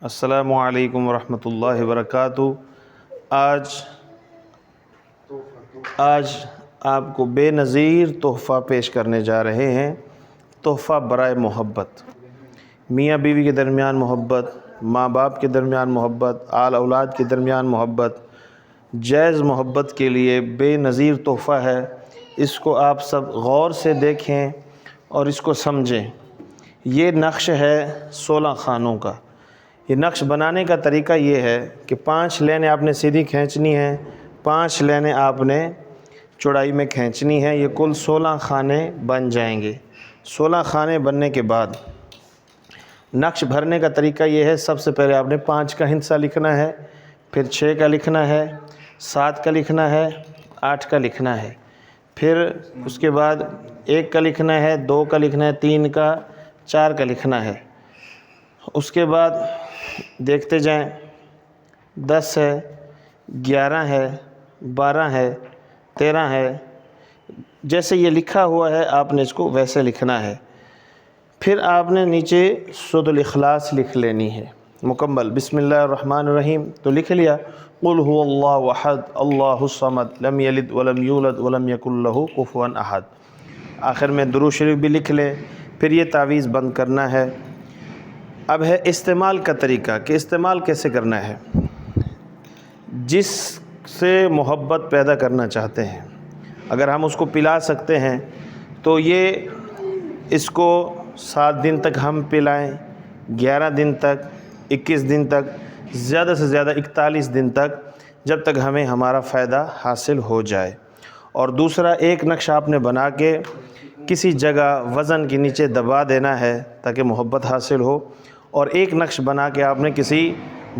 السلام علیکم ورحمۃ اللہ وبرکاتہ۔ آج آپ کو بے نظیر تحفہ پیش کرنے جا رہے ہیں۔ تحفہ برائے محبت، میاں بیوی کے درمیان محبت، ماں باپ کے درمیان محبت، آل اولاد کے درمیان محبت، جائز محبت کے لیے بے نظیر تحفہ ہے۔ اس کو آپ سب غور سے دیکھیں اور اس کو سمجھیں۔ یہ نقش ہے 16 خانوں کا۔ یہ نقش بنانے کا طریقہ یہ ہے کہ 5 لینیں آپ نے سیدھی کھینچنی ہیں، 5 لینیں آپ نے چوڑائی میں کھینچنی ہے۔ یہ کل 16 خانے بن جائیں گے۔ 16 خانے بننے کے بعد نقش بھرنے کا طریقہ یہ ہے، سب سے پہلے آپ نے 5 کا ہندسہ لکھنا ہے، پھر 6 کا لکھنا ہے، 7 کا لکھنا ہے، 8 کا لکھنا ہے، پھر اس کے بعد 1 کا لکھنا ہے، 2 کا لکھنا ہے، 3 کا، 4 کا لکھنا ہے۔ اس کے بعد دیکھتے جائیں، 10 ہے، 11 ہے، 12 ہے، 13 ہے۔ جیسے یہ لکھا ہوا ہے آپ نے اس کو ویسے لکھنا ہے۔ پھر آپ نے نیچے سورۃ الاخلاص لکھ لینی ہے مکمل، بسم اللہ الرحمن الرحیم تو لکھ لیا، قل هو اللہ احد اللہ الصمد لم یلد ولم یولد ولم یکن لہ کفوا احد۔ آخر میں درود شریف بھی لکھ لیں۔ پھر یہ تعویذ بند کرنا ہے۔ اب ہے استعمال کا طریقہ کہ استعمال کیسے کرنا ہے۔ جس سے محبت پیدا کرنا چاہتے ہیں اگر ہم اس کو پلا سکتے ہیں تو یہ اس کو 7 دن تک ہم پلائیں، 11 دن تک، 21 دن تک، زیادہ سے زیادہ 41 دن تک، جب تک ہمیں ہمارا فائدہ حاصل ہو جائے۔ اور دوسرا، ایک نقش آپ نے بنا کے کسی جگہ وزن کے نیچے دبا دینا ہے تاکہ محبت حاصل ہو، اور ایک نقش بنا کے آپ نے کسی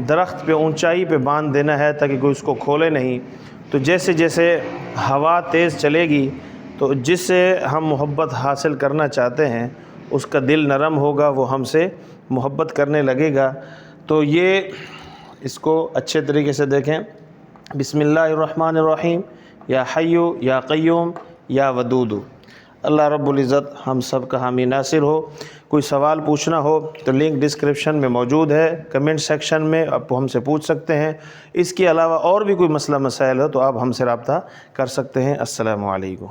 درخت پہ اونچائی پہ باندھ دینا ہے تاکہ کوئی اس کو کھولے نہیں۔ تو جیسے جیسے ہوا تیز چلے گی تو جس سے ہم محبت حاصل کرنا چاہتے ہیں اس کا دل نرم ہوگا، وہ ہم سے محبت کرنے لگے گا۔ تو یہ اس کو اچھے طریقے سے دیکھیں، بسم اللہ الرحمن الرحیم، یا حی یا قیوم یا ودود۔ اللہ رب العزت ہم سب کا حامی ناصر ہو۔ کوئی سوال پوچھنا ہو تو لنک ڈسکرپشن میں موجود ہے، کمنٹ سیکشن میں آپ ہم سے پوچھ سکتے ہیں۔ اس کے علاوہ اور بھی کوئی مسئلہ مسائل ہو تو آپ ہم سے رابطہ کر سکتے ہیں۔ السلام علیکم۔